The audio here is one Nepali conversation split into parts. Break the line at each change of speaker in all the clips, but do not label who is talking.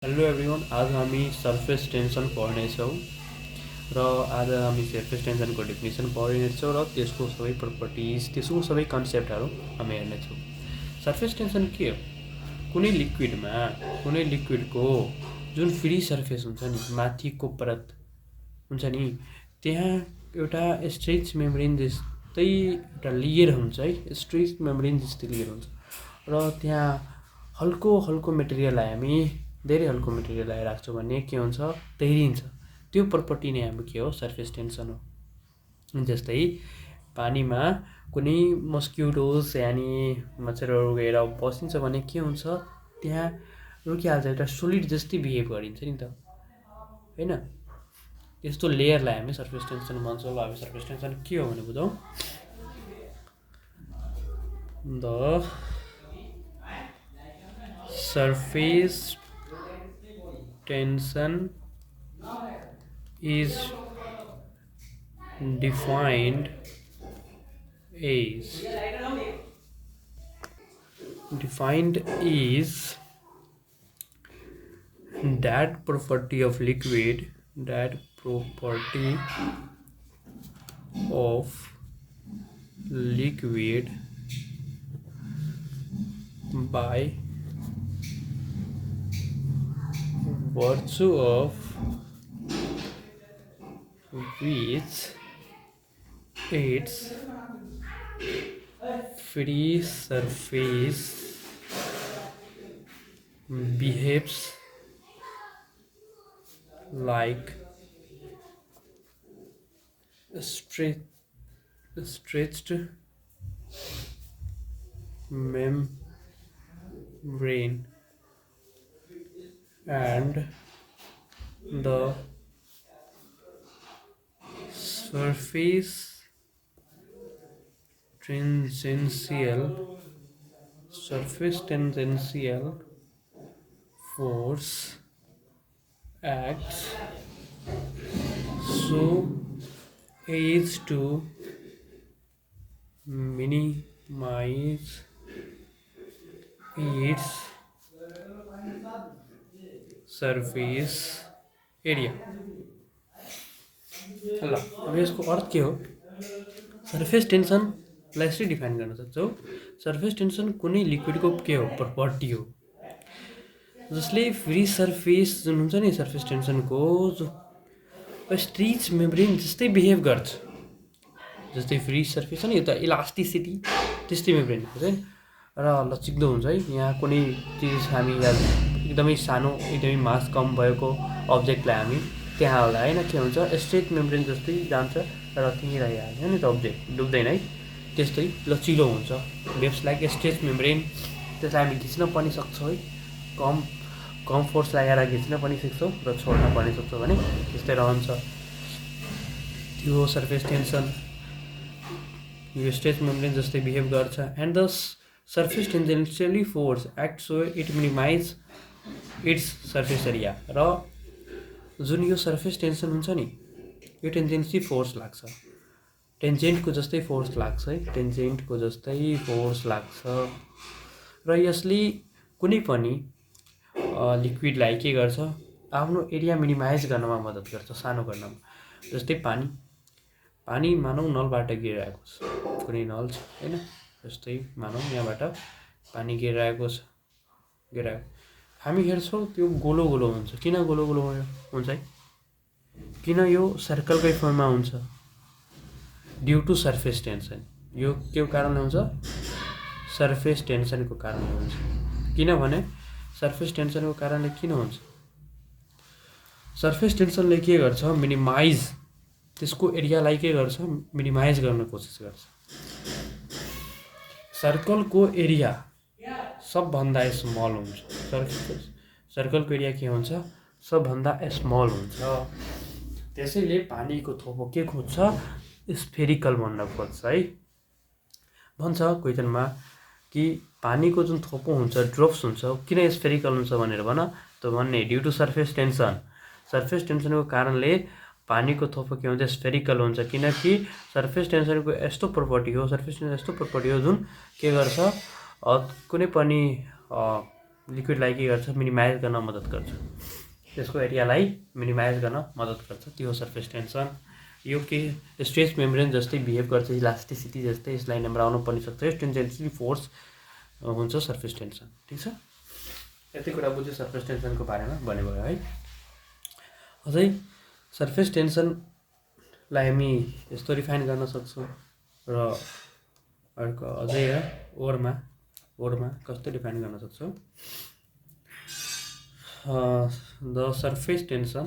हेलो एभ्रिवान, आज हामी सर्फेस टेन्सन पढ्नेछौँ र आज हामी सर्फेस टेन्सनको डेफिनेसन पढ्नेछौँ र त्यसको सबै प्रपर्टिज, त्यसको सबै कन्सेप्टहरू हामी हेर्नेछौँ। सर्फेस टेन्सन के हो? कुनै लिक्विडको जुन फ्री सर्फेस हुन्छ नि, माथिको परत हुन्छ नि, त्यहाँ एउटा स्ट्रेच मेम्ब्रेन जस्तै एउटा लेयर हुन्छ है, स्ट्रेच मेम्ब्रेन जस्तै लेयर हुन्छ र त्यहाँ हल्को मेटेरियललाई हामी धेरै हल्को मेटेरियललाई राख्छौँ भने के हुन्छ, तैरिन्छ। त्यो प्रपर्टी नै हाम्रो के हो, सर्फेस टेन्सन हो। जस्तै पानीमा कुनै मस्क्युटोज यानि मच्छरहरू गएर बसिन्छ भने के हुन्छ, त्यहाँ रोकिहाल्छ, एउटा सोलिड जस्तै बिहेभ गरिन्छ नि त, होइन? यस्तो लेयरलाई हामी सर्फेस टेन्सन भन्छौँ। ल, हामी सर्फेस टेन्सन के हो भने बुझौँ। The surface tension is defined is that property of liquid by virtue of which its free surface behaves like a stretched membrane, and the surface tangential force acts so as to minimize its surface area. ल, अब यसको अर्थ के हो? सर्फेस टेन्सनलाई यसरी डिफाइन गर्न सक्छौँ। सर्फेस टेन्सन कुनै लिक्विडको के हो, प्रपर्टी हो, जसले फ्री सर्फेस जुन हुन्छ नि सर्फेस टेन्सनको, जो स्ट्रेच मेम्ब्रेन जस्तै बिहेभ गर्छ। जस्तै फ्री सर्फेस छ नि, एउटा इलास्टिसिटी त्यस्तै मेम्ब्रेन हुन्छ है, र लचिक्दो हुन्छ है। यहाँ कुनै चिज हामी एकदमै सानो, एकदमै मास कम भएको अब्जेक्टलाई हामी त्यहाँ हाल्दा होइन, के हुन्छ, स्ट्रेच मेम्ब्रेन जस्तै जान्छ र त्यहीँ रहिहाल्छ नि त, अब्जेक्ट डुब्दैन है। त्यस्तै लचिलो हुन्छ, वेभ्स लाइक स्ट्रेच मेम्ब्रेन। त्यसलाई हामी खिच्न पनि सक्छौँ है, कम फोर्स लगाएर खिच्न पनि सक्छौँ र छोड्न पनि सक्छौँ भने त्यस्तै रहन्छ। त्यो सर्फेस टेन्सन, यो स्ट्रेच मेम्ब्रेन जस्तै बिहेभ गर्छ। And the surface tangentially force act so it minimize its surface area. र जुन यो सर्फेस टेन्सन हुन्छ नि, यो टेन्जेन्सी फोर्स लाग्छ, टेन्जेन्टको जस्तै फोर्स लाग्छ है, टेन्जेन्टको जस्तै फोर्स लाग्छ। र यसले कुनै पनि लिक्विडलाई के गर्छ, आफ्नो एरिया मिनिमाइज गर्नमा मद्दत गर्छ, सानो गर्नमा। जस्तै पानी मानौँ नलबाट गिरिरहेको छ, कुनै नल छ होइन, जस्तै मानौँ यहाँबाट पानी गिरिरहेको छ, हामी हेर्छौँ त्यो गोलो हुन्छ। किन गोलो हुन्छ है? किन यो सर्कलकै फर्ममा हुन्छ? Due to surface tension. यो के कारणले हुन्छ? सर्फेस टेन्सनको कारणले हुन्छ। किनभने सर्फेस टेन्सनको कारणले किन हुन्छ? सर्फेस टेन्सनले के गर्छ, मिनिमाइज, त्यसको एरियालाई के गर्छ, मिनिमाइज गर्न कोसिस गर्छ। सर्कलको एरिया सबभन्दा स्मल हुन्छ। सर्कलको एरिया के हुन्छ, सबभन्दा स्मल हुन्छ। त्यसैले पानीको थोपो के खोज्छ, स्फेरिकल भन्न खोज्छ है। भन्छ क्वेसनमा कि पानीको जुन थोपो हुन्छ, ड्रप्स हुन्छ, किन स्फेरिकल हुन्छ भनेर भन त भन्ने, due to surface tension. Surface टेन्सनको कारणले पानीको थोपो के हुन्छ, स्फेरिकल हुन्छ। किनकि सर्फेस टेन्सनको यस्तो प्रपर्टी हो, जुन के गर्छ, कुनै पनि लिक्विडलाई के गर्छ मिनिमाइज गर्न मद्दत गर्छ, त्यसको एरियालाई मिनिमाइज गर्न मद्दत गर्छ, त्यो हो सर्फेस टेन्सन। यो के स्ट्रेच मेम्ब्रेन जस्तै बिहेभ गर्छ, इलास्टिसिटी जस्तै, यसलाई नम्राउनु पनि सक्छ, टेन्जेन्सियल फोर्स हुन्छ सर्फेस टेन्सन। ठिक छ, यति कुरा बुझ्यो सर्फेस टेन्सनको बारेमा भन्नुभयो है। अझै सर्फेस टेन्सनलाई हामी यस्तो रिफाइन गर्न सक्छौँ र अर्को अझै ओरमा कस्तो डिफाइन गर्न सक्छौँ, the surface tension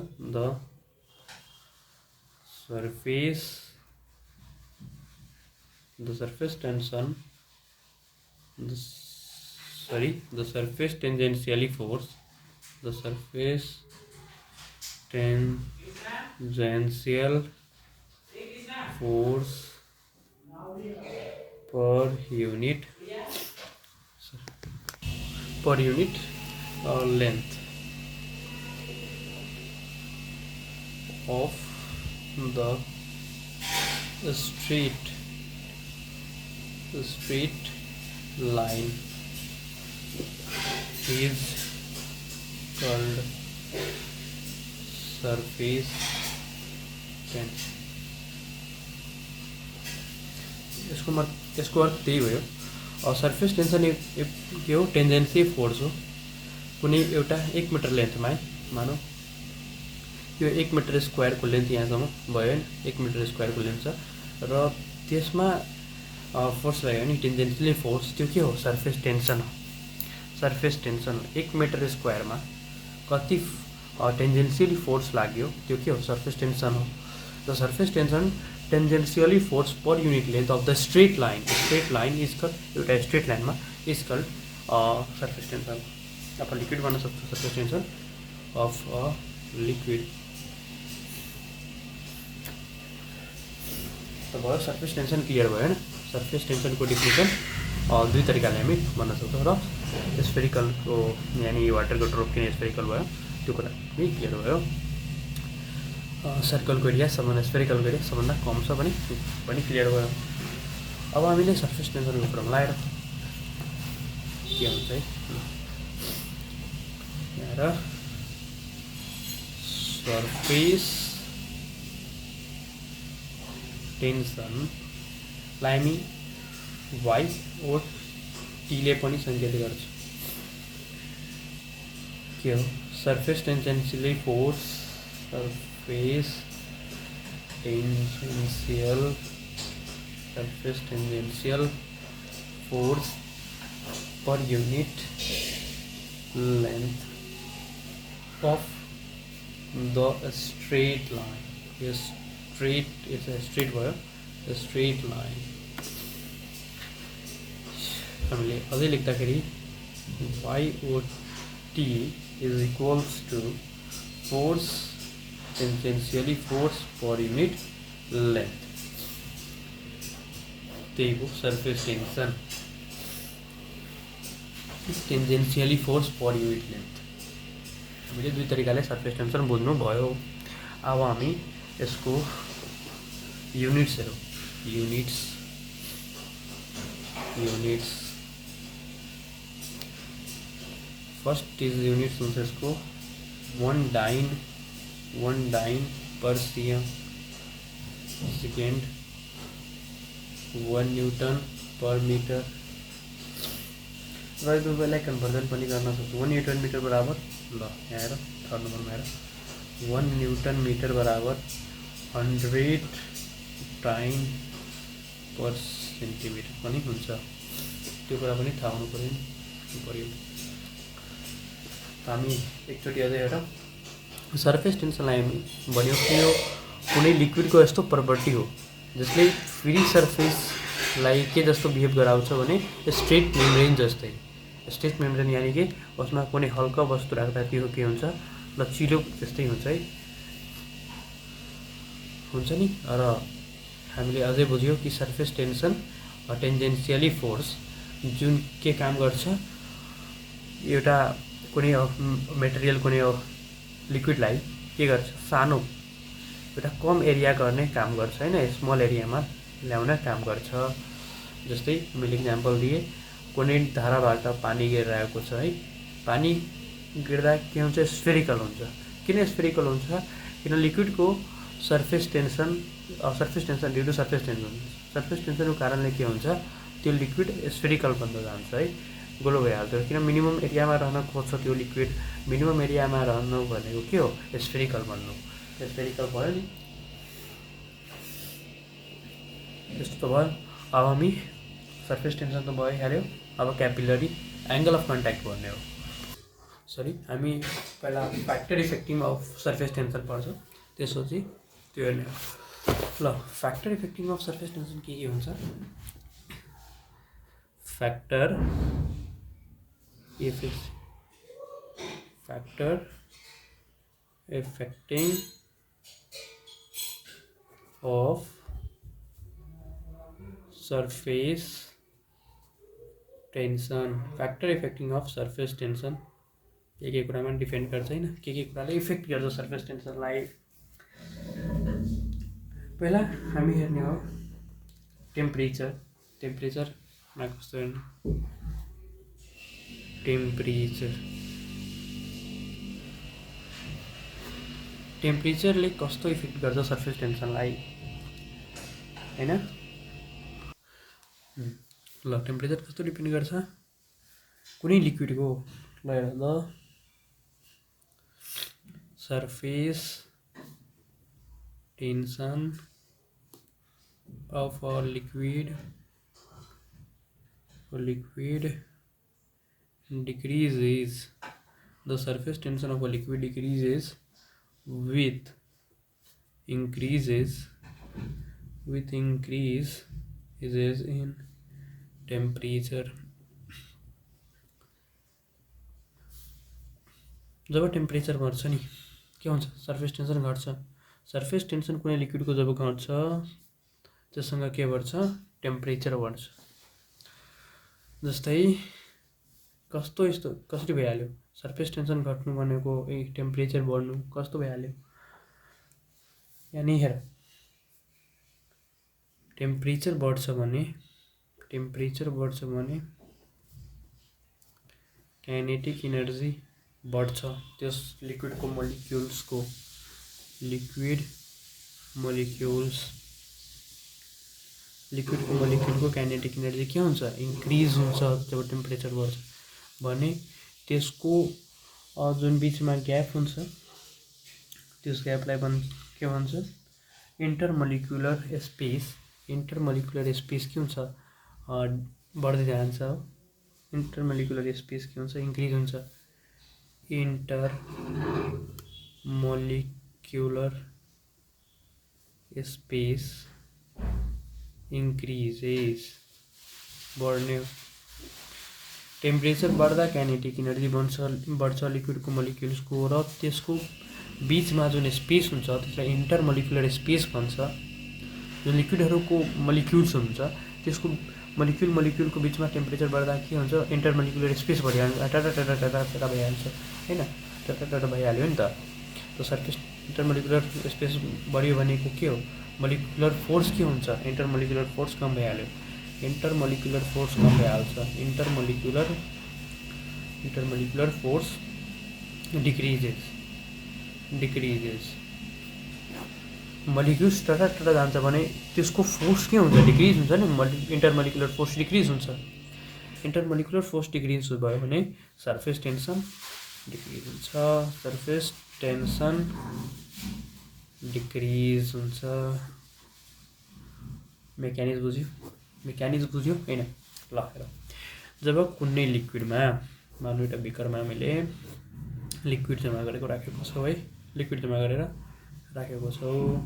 tangentially force per unit length of the straight line is called surface tension। यसको अर्थ त्यही भयो। सर्फेस टेन्सन के हो, टेन्जेन्सी फोर्स हो। कुनै एउटा 1 मिटर लेन्थमा मानौँ यो 1 मिटर स्क्वायरको लेन्थ यहाँसम्म भयो हैन, 1 मिटर स्क्वायरको लेन्थ छ र त्यसमा फोर्स लाग्यो भने टेन्जेन्सियल फोर्स, त्यो के हो सर्फेस टेन्सन हो। 1 मिटर स्क्वायरमा कति टेन्जेन्सियल फोर्स लाग्यो त्यो के हो सर्फेस टेन्सन हो। The surface tension tangentially force per unit length of the straight line is called, एउटा स्ट्रेट लाइनमा इज कल्ड सर्फेस टेन्सन। अब लिक्विड भन्न सक्छौँ surface tension of a liquid. भयो सर्फेस टेन्सन क्लियर भयो हैन। सर्फेस टेन्सनको डिफिनेसन दुई तरिकाले हामी भन्न सक्छौँ र स्फेरिकलको यानि वाटरको ड्रप किन स्फेरिकल भयो त्यो कुरा पनि क्लियर भयो। सर्कलको एरिया सबभन्दा स्फेरिकलको एरिया सबभन्दा कम छ भने पनि क्लियर भयो। अब हामीले सर्फेस टेन्सनको कुरामा लगाएर के हुन्छ है, यहाँ सर्फेस टेन्सनलाई हामी वाइ ओ टीले पनि सङ्केत गर्छ। के हो surface tangential force per unit length of the straight line। straight is a straight भयो, a straight line हामीले अझै लेख्दाखेरि YOT is equals to force tangentially force per unit length। त्यही हो surface tension, tangentially force per unit length. हामीले दुई तरिकाले सर्फेस टेन्सन बुझ्नु भयो। अब हामी यसको युनिट्स हेरौँ। युनिट्स फर्स्ट इज युनिट्स हुन्छ यसको 1 dyne per cm second, 1 newton per metre र यसलाई कन्भर्जन पनि गर्न सक्छौँ। 1 न्यूटन मिटर बराबर ल यहाँ हेर थर्ड नम्बरमा हेर 1 न्यूटन मिटर बराबर 100 डाइन पर सेन्टिमिटर पनि हुन्छ। त्यो कुरा पनि थाहा हुनु पर्यो। हामी एकचोटि अझै हेरौँ। सर्फेस टेन्सनलाई हामी भन्यो कि यो कुनै लिक्विडको यस्तो प्रपर्टी हो जसले फ्री सर्फेसलाई के जस्तो बिहेभ गराउँछ भने स्ट्रेट मेम्ब्रेन जस्तै। स्ट्रेट मेम्ब्रेन यानि कि उसमा कुनै हल्का वस्तु राख्दा त्यो के हुन्छ लचिलो जस्तै हुन्छ है, हुन्छ नि। र हामीले अझै बुझ्यौँ कि सर्फेस टेन्सन टेन्जेन्सियली फोर्स जुन के काम गर्छ, एउटा कुनै मेटेरियल कुनै लिक्विडलाई के गर्छ सानो एउटा कम एरिया गर्ने काम गर्छ हैन, स्मल एरियामा ल्याउन काम गर्छ। जस्तै मैले इक्जाम्पल दिएँ कुनै धाराबाट पानी गिरिरहेको छ है, पानी गिर्दा के हुन्छ स्फेरिकल हुन्छ। किन स्फेरिकल हुन्छ? किन लिक्विडको surface tension due to surface टेन्सनको कारणले के हुन्छ, त्यो लिक्विड स्फेरिकल बन्द जान्छ है, गोलो भइहाल्छ। किन मिनिमम एरियामा रहन खोज्छ त्यो लिक्विड, मिनिमम एरियामा रहनु भनेको के हो, स्फेरिकल बन्नु। स्फेरिकल भयो नि, त्यस्तो त भयो। अब हामी सर्फेस टेन्सन त भइहाल्यो, अब क्यापिलरी एङ्गल अफ कन्ट्याक्ट भन्ने हो। हामी पहिला factor affecting of surface tension पढ्छ, त्यसपछि त्यो हेर्ने हो। ल, factor affecting of surface tension के हुन्छ? Factor affecting of surface tension. Factor affecting of surface tension के कुरामा डिपेन्ड गर्छ होइन, के कुराले इफेक्ट गर्छ सर्फेस टेन्सनलाई। पहिला हामी हेर्ने हो टेम्परेचरमा कस्तो हेर्ने। टेम्परेचरले कस्तो इफेक्ट गर्छ सर्फेस टेन्सनलाई होइन। ल, टेम्परेचर कस्तो डिपेन्ड गर्छ? कुनै लिक्विडको ल surface tension of a liquid decreases. The surface tension of a liquid decreases with increase in temperature. जब टेम्परेचर घट्छ नि के हुन्छ, सर्फेस टेन्सन घट्छ। सर्फेस टेन्सन कुनै लिक्विडको जब घट्छ त्यससँग के बढ्छ, टेम्परेचर बढ्छ। जस्तै कसरी भइहाल्यो, सर्फेस टेन्सन घट्नु भनेको टेम्परेचर बढ्नु, कस्तो भइहाल्यो? यानी हेर, टेम्परेचर बढ्छ भने काइनेटिक इनर्जी बढ्छ त्यस लिक्विडको मोलिक्युलको काइनेटिक इनर्जी के हुन्छ, इन्क्रिज हुन्छ जब टेम्परेचर बढ्छ भने। त्यसको जुन बिचमा ग्याप हुन्छ त्यस ग्यापलाई के भन्छ, इन्टरमोलिक्युलर स्पेस के हुन्छ, बढ्दै जान्छ। इन्टरमोलिक्युलर स्पेस के हुन्छ, इन्क्रिज हुन्छ। इंटरमोलिक्युलर स्पेस इंक्रीजेस बढ़ने। टेम्परेचर बढ़दा काइनेटिक एनर्जी बढ़छ लिक्विडको मोलिक्युल्सको र त्यसको बीचमा जुन स्पेस हुन्छ त्यसलाई इंटरमोलिक्युलर स्पेस भन्छ। जुन लिक्विडहरूको मोलिक्युल्स हुन्छ त्यसको मोलिक्युलको बीचमा टेम्परेचर बढ़दा के हुन्छ, इंटरमोलिक्युलर स्पेस भइहाल्छ, टाटा भइहाल्छ हैन, टाटा भइहाल्यो नि त। त्यो सर्फेस इंटरमोलिक्युलर स्पेस बढ्यो भनेको के हो, मोलिक्युलर फोर्स के हुन्छ, इंटरमोलिक्युलर फोर्स कम भइहाल्यो, इंटरमोलिक्युलर फोर्स कम भइहाल्छ। इंटरमोलिक्युलर फोर्स डिक्रिजेस। मोलिक्युल्स टाटा जान्छ भने त्यसको फोर्स के हुन्छ, डिक्रिज हुन्छ नि। इंटरमोलिक्युलर फोर्स डिक्रिज हुन्छ। इंटरमोलिक्युलर फोर्स डिक्रिज भयो भने सर्फेस टेन्सन डिक्रिज हुन्छ। सर्फेस टेन्सन डिक्रिज हुन्छ। मेकानिज्म बुझ्यो हैन? ल हेर, जब कुनै लिक्विडमा मानौ एउटा बिकरमा हामीले लिक्विड जम्मा गरेको राखेको छौ है, लिक्विड जम्मा गरेर राखेको छौ,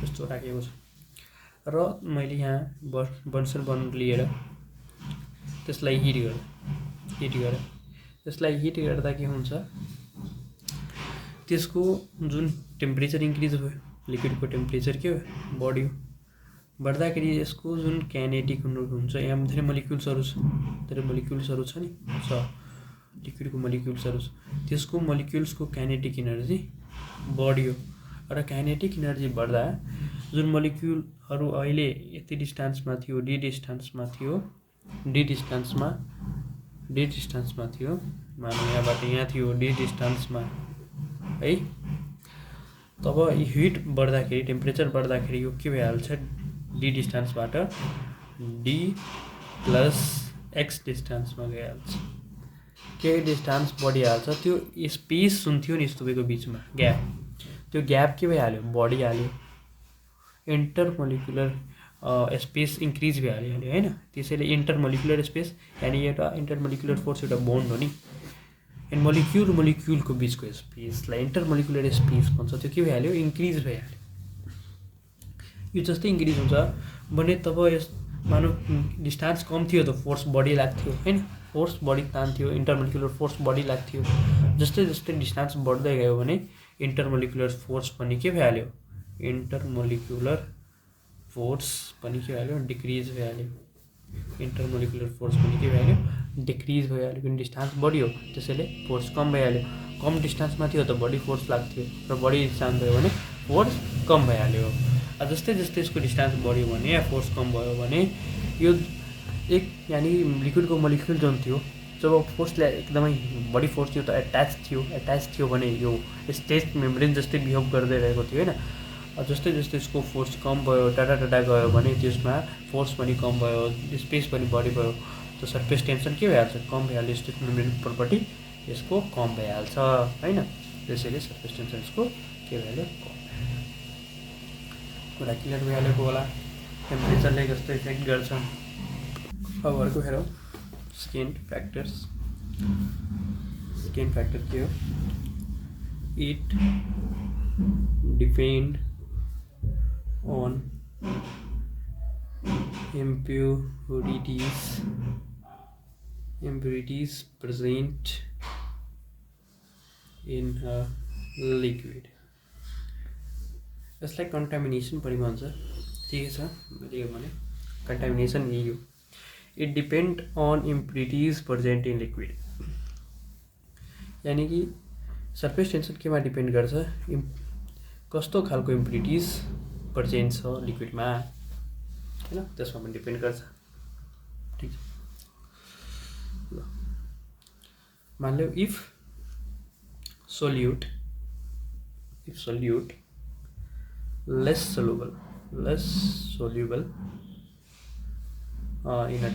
यस्तो राखेको छ र मैले यहाँ बन्सन बर्नर लिएर त्यसलाई हिट गरेँ। त्यसलाई हिट गर्दा के हुन्छ, त्यसको जुन टेम्परेचर इन्क्रिज भयो, लिक्विडको टेम्परेचर के बढ्यो, बढ्दाखेरि यसको जुन काइनेटिक हुन्छ, यहाँ धेरै मोलिक्युल्सहरू छ नि, लिक्विडको मोलिक्युल्सहरू छ, त्यसको मोलिक्युल्सको काइनेटिक इनर्जी बढ्यो र काइनेटिक इनर्जी बढ्दा जुन मोलिक्युलहरू अहिले यति डिस्टेन्समा थियो, डी डिस्टेन्समा मानौँ यहाँबाट यहाँ थियो डी डिस्टेन्समा है, तब हिट बढ्दाखेरि टेम्परेचर बढ्दाखेरि यो के भइहाल्छ, डी डिस्टेन्सबाट डी प्लस एक्स डिस्टेन्समा गइहाल्छ। के डिस्टेन्स बढिहाल्छ, त्यो स्पेस जुन थियो नि यस्तोको बिचमा ग्याप, त्यो ग्याप के भइहाल्यो, बढिहाल्यो, इन्टरमोलिकुलर स्पेस इन्क्रिज भइहाल्यो होइन। त्यसैले इन्टरमोलिकुलर स्पेस यानि एउटा इन्टरमोलिकुलर फोर्स एउटा बोन्ड हो नि, एन्ड मोलिक्युलको बिचको स्पेसलाई इन्टरमोलिकुलर स्पेस भन्छ, त्यो के भइहाल्यो, इन्क्रिज भइहाल्यो। यो जस्तै इन्क्रिज हुन्छ भने तब यस मानौँ डिस्टेन्स कम थियो त फोर्स बढी लाग्थ्यो होइन, फोर्स बढी तान्थ्यो, इन्टरमोलिकुलर फोर्स बढी लाग्थ्यो। जस्तै जस्तै डिस्टेन्स बढ्दै गयो भने इन्टरमोलिकुलर फोर्स पनि के भइहाल्यो, इन्टरमोलिकुलर फोर्स पनि के भइहाल्यो, डिक्रिज भइहाल्यो। इन्टरमोलिकुलर फोर्स पनि के भइहाल्यो, डिक्रिज भइहाल्यो, किन डिस्टेन्स बढ्यो त्यसैले फोर्स कम भइहाल्यो। कम डिस्टेन्समा थियो त बढी फोर्स लाग्थ्यो र बढी डिस्टेन्स भयो भने फोर्स कम भइहाल्यो। जस्तै जस्तै यसको डिस्टेन्स बढ्यो भने या फोर्स कम भयो भने यो एक यानि लिक्विडको मोलिक्युल जुन थियो जब फोर्सलाई एकदमै बढी फोर्स थियो त एट्याच थियो भने यो स्टेट मेम्ब्रेन जस्तै बिहेभ गर्दै रहेको थियो होइन। जस्तै जस्तै यसको फोर्स कम भयो, टाढा टाढा गयो भने त्यसमा फोर्स पनि कम भयो, स्पेस पनि बढी भयो, त सर्फेस टेन्सन के भइहाल्छ, कम भइहाल्यो। स्टेट मेम्ब्रेन प्रपर्टी यसको कम भइहाल्छ होइन। त्यसैले सर्फेस टेन्सन यसको के भइहाल्यो, कम। कुरा क्लियर भइहालेको होला। टेम्परेचरले कस्तो इफेक्ट गर्छ। अब अर्को हेरौँ, स्किन फ्याक्टर्स। स्किन फ्याक्टर के हो, it depend on impurities present in a liquid। यसलाई कन्टामिनेसन पनि भन्छ। ठिकै छ, मैले यो भने कन्टामिनेसन यही हो। It depend on impurities present in liquid, यानि कि सर्फेस टेन्सन केमा डिपेन्ड गर्छ, कस्तो खालको इम्प्युरिटिज प्रेजेन्ट छ लिक्विडमा होइन, त्यसमा पनि डिपेन्ड गर्छ। ठिक छ, ल मान लो if सोल्युट less soluble in a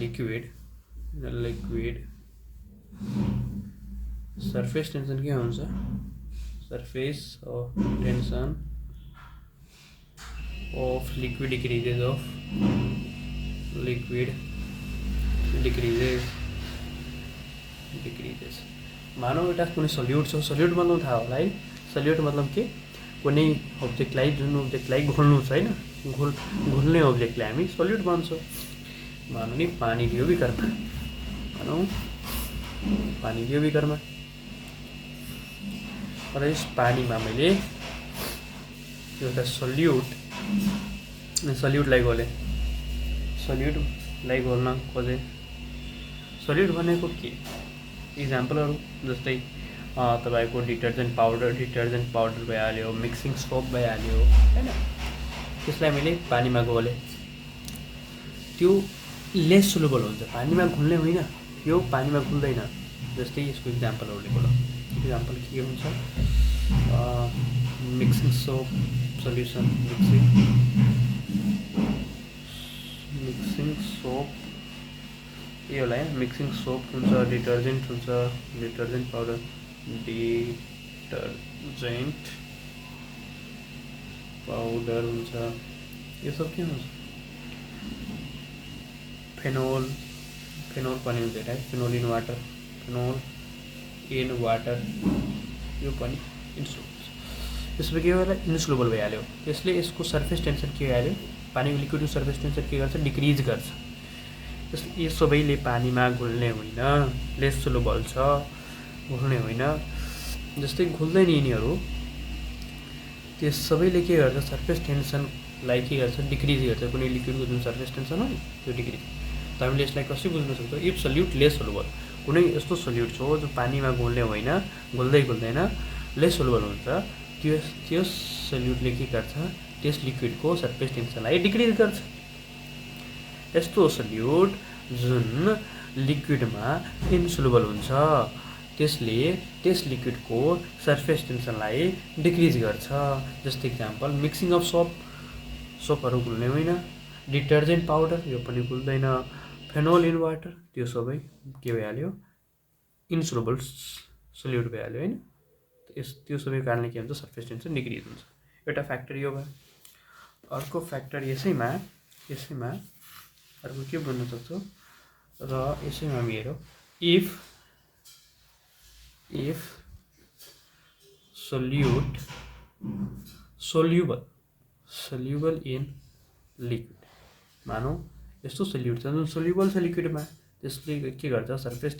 liquid surface tension के हुन्छ, surface tension of liquid decreases। मानौ एउटा कुनै सल्युट छ, सल्युट मतलब थाहा होला है, सल्युट मतलब के, कुनै अब्जेक्टलाई जुन अब्जेक्टलाई घोल्नु छ होइन, घोल्ने अब्जेक्टलाई हामी सल्युट भन्छौँ। मानौ नि पानी दियो बिकरमा, र यस पानीमा मैले एउटा सल्युटलाई घोल्न खोजेँ। सल्युट भनेको के, इक्जाम्पलहरू जस्तै तपाईँको डिटर्जेन्ट पाउडर भइहाल्यो, मिक्सिङ सोप भइहाल्यो होइन। त्यसलाई मैले पानीमा घोलेँ, त्यो लेस सोलुबल हुन्छ, पानीमा घुल्ने होइन, यो पानीमा घुल्दैन। जस्तै यसको इक्जाम्पलहरू लेखौँ। इक्जाम्पल के हुन्छ, mixing soap solution, mixing soap यो होला है, मिक्सिङ सोप हुन्छ, डिटर्जेन्ट पाउडर, हुन्छ, यो सब के हुन्छ, फेनोल पनि हुन्छ है, फेनोल इन वाटर, यो पनि इन्सोल्युबल। त्यसमा के होला, इन्सोल्युबल भइहाल्यो। त्यसले यसको सर्फेस टेन्सन के भइहाल्यो, पानीको लिक्विडको सर्फेस टेन्सन के गर्छ, डिक्रिज गर्छ। यो सबैले पानीमा घुल्ने होइन, लेस सोलुबल छ, घुल्ने होइन। जस्तै घुल्दैन यिनीहरू, त्यस सबैले के गर्छ, सर्फेस टेन्सनलाई के गर्छ, डिक्रिज गर्छ। कुनै लिक्विडको जुन सर्फेस टेन्सन हो नि त्यो डिक्रिज। त हामीले यसलाई कसरी बुझ्न सक्छौँ, इफ सल्युट लेस सोलुबल, कुनै यस्तो सल्युट छ जो पानीमा घुल्ने होइन, घुल्दैन, लेस सोलुबल हुन्छ, त्यो सल्युटले के गर्छ, त्यस लिक्विडको सर्फेस टेन्सनलाई डिक्रिज गर्छ। यस्तो सल्युट जुन लिक्विडमा इन्सोल्युबल हुन्छ, त्यसले त्यस लिक्विडको सर्फेस टेन्सनलाई डिक्रिज गर्छ। जस्तै इक्जाम्पल, मिक्सिङ अफ सोपहरू घुल्ने होइन, डिटर्जेन्ट पाउडर यो पनि घुल्दैन, फेनोल इन वाटर त्यो सबै के भइहाल्यो, इन्सोलुबल सोल्युट भइहाल्यो होइन। त्यो सबै कारणले के हुन्छ, सर्फेस टेन्सन डिक्रिज हुन्छ। एउटा फ्याक्टर यो भयो। अर्को फ्याक्टर यसैमा अर्को के भन्न सक्छौँ र यसैमा हामी हेरौँ, इफ सोल्युबल इन लिक्विड, मानौँ यस्तो सोल्युट छ जुन सोल्युबल छ लिक्विडमा, त्यसले के गर्छ, surface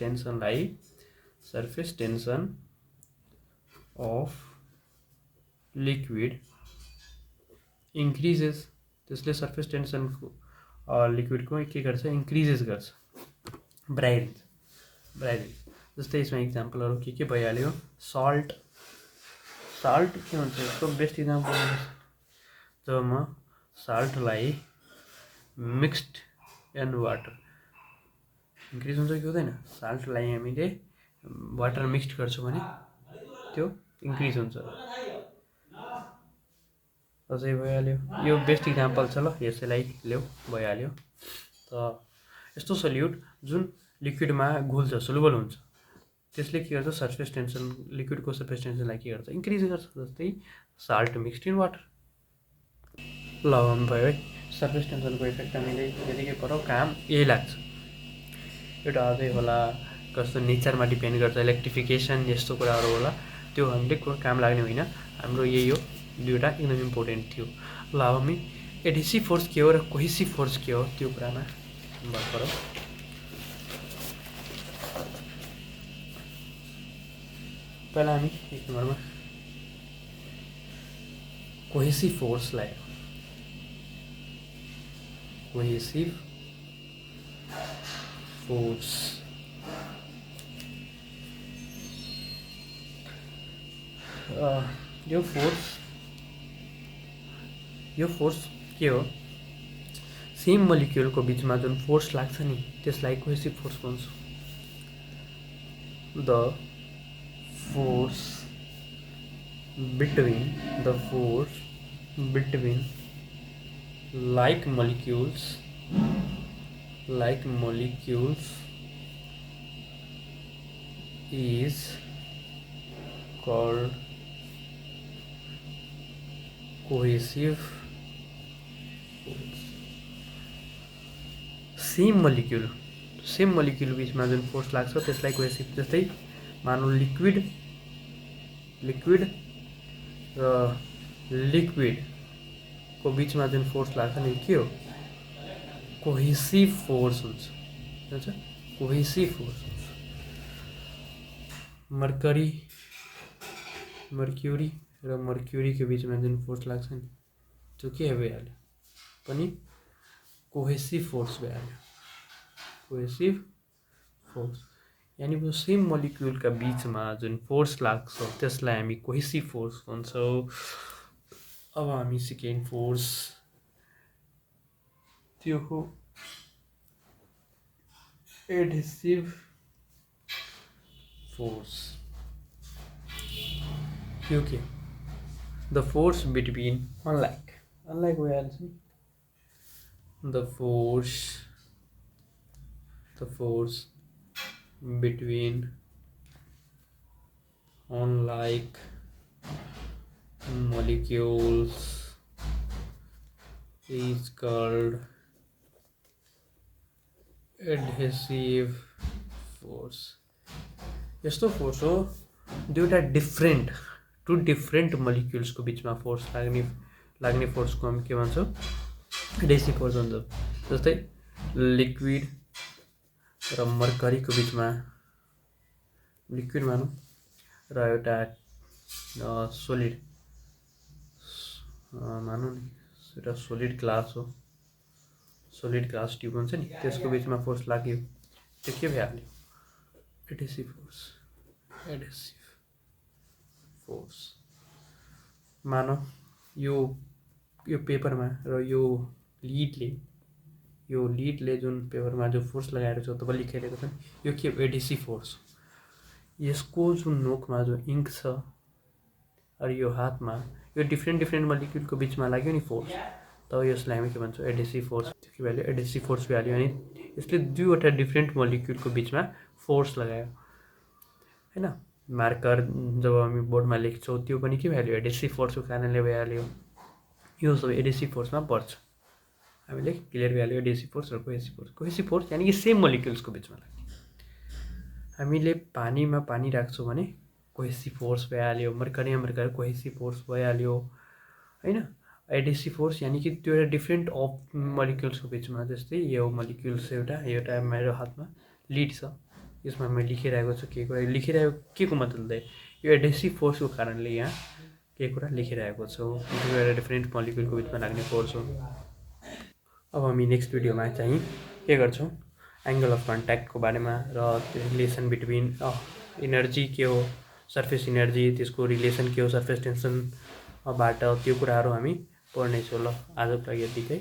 tension of liquid increases, त्यसले सर्फेस टेन्सनको लिक्विडको के गर्छ, इन्क्रिजेस गर्छ, बढाइदिन्छ। जस्तै यसमा इक्जाम्पलहरू के भइहाल्यो, सल्ट के हुन्छ, यसको बेस्ट इक्जाम्पल हुन्छ जब म साल्टलाई मिक्स्ड एन्ड वाटर, इन्क्रिज हुन्छ कि हुँदैन, साल्टलाई हामीले वाटर मिक्स्ड गर्छौँ भने त्यो इन्क्रिज हुन्छ, अझै भइहाल्यो। यो बेस्ट इक्जाम्पल छ, ल यसैलाई ल्याऊ, भइहाल्यो। त यस्तो सोल्युट जुन लिक्विडमा घुल्छ, सोल्युबल हुन्छ, त्यसले के गर्छ, सर्फेस टेन्सन, लिक्विडको सर्फेस टेन्सनलाई के गर्छ, इन्क्रिज गर्छ। जस्तै साल्ट मिक्स्ड इन वाटर। ल भयो है, सर्फेस टेन्सनको इफेक्ट हामीले यतिकै पढौँ, काम यही लाग्छ। एउटा अझै होला, कस्तो नेचरमा डिपेन्ड गर्छ, इलेक्ट्रिफिकेसन यस्तो कुराहरू होला, त्यो हामीले काम लाग्ने होइन, हाम्रो यही हो, दुईवटा एकदम इम्पोर्टेन्ट थियो। ल अब हामी एडेसिभ फोर्स के हो र कोहेसिभ फोर्स के हो त्यो कुरामा बात गरौँ। पहिला हामी एक नम्बरमा कोहेसिभ फोर्सलाई, कोहेसिभ फोर्स यो फोर्स के हो, सेम मोलिक्युलको बिचमा जुन फोर्स लाग्छ नि त्यसलाई कोहेसिभ फोर्स भन्छ। The force between like molecules is called cohesive force। Same molecule बिचमा जुन फोर्स लाग्छ त्यसलाई कोहेसिभ। जस्तै मानौँ लिक्विड र लिक्विडको बिचमा जुन फोर्स लाग्छ नि के हो, कोहेसिभ फोर्स हुन्छ, कोहेसिभ फोर्स हुन्छ। मर्क्युरी र मर्क्युरीको बिचमा जुन फोर्स लाग्छ नि त्यो के भइहाल्यो, पनि कोहेसिभ फोर्स भइहाल्यो, कोहेसिभ फोर्स। यानि सेम मोलिक्युलका बिचमा जुन फोर्स लाग्छ त्यसलाई हामी कोहेसिभ फोर्स भन्छौँ। अब हामी सेकेन्ड फोर्स, त्यो हो एडेसिभ फोर्स। यो के, द फोर्स बिट्विन, अनलाइक भइहाल्छ नि, the force between unlike molecules is called adhesive force। यस्तो फोर्स हो दुईवटा डिफ्रेन्ट मोलिक्युल्सको बिचमा फोर्स लाग्ने फोर्सको हामी के भन्छौँ, एडेसिभ फोर्स भन्छौँ। जस्तै लिक्विड र मर्करीको बिचमा, लिक्विड मानौँ र एउटा सोलिड मानौँ नि, एउटा सोलिड ग्लास हो, सोलिड ग्लास ट्युब हुन्छ नि, त्यसको बिचमा फोर्स लाग्यो, त्यो के भइहाल्यो, एडेसिभ फोर्स। मानौँ यो पेपरमा र यो लिडले जुन पेपरमा जो फोर्स लगाएर जो तपाईँले लेखिरहेको छ नि यो के हो, एडेसिभ फोर्स। यसको जुन नोकमा जो इङ्क छ र यो हातमा यो डिफ्रेन्ट मलिक्युलको बिचमा लाग्यो नि फोर्स, त यसलाई हामी के भन्छौँ एडेसिभ फोर्स। के भ्याल्यु एडेसिभ फोर्स भ्याल्यु, अनि यसले दुईवटा डिफ्रेन्ट मलिक्युलको बिचमा फोर्स लगायो हैन। मार्कर जब हामी बोर्डमा लेख्छौँ त्यो पनि के भ्याल्यु एडेसिभ फोर्सको कारणले भइहाल्यो। यो सब एडेसिभ फोर्समा पर्छ। हामीले क्लियर भ्याल्यु एडेसिभ फोर्स र कोहेसिभ फोर्स। कोहेसिभ फोर्स यानि कि सेम मलिक्युल्सको बिचमा लाग्ने। हामीले पानीमा पानी राख्छौँ भने कोहेसिभ फोर्स भइहाल्यो, मर्करीमा मर्कर कोहेसिभ फोर्स भइहाल्यो हैन। एडेसिभ फोर्स यानि कि त्यो एउटा डिफ्रेन्ट अफ मलिक्युल्सको बिचमा, जस्तै यो मलिक्युल्स एउटा मेरो हातमा लिड छ, यसमा मैले लेखिरहेको छु के कुरा लेखिरहेको के को मतलब यो एडेसिभ फोर्सको कारणले यहाँ के कुरा लेखिरहेको छु, यो एउटा डिफ्रेन्ट मलिक्युलको बिचमा लाग्ने फोर्स हो। अब हामी नेक्स्ट भिडियोमा चाहिँ के गर्छौँ एङ्गल अफ कन्ट्याक्टको बारेमा र रिलेसन बिट्विन इनर्जी के हो, सर्फेस इनर्जी, त्यसको रिलेसन के हो सर्फेस टेन्सनबाट, त्यो कुराहरू हामी पढ्नेछौँ। ल आजको लागि यतिकै।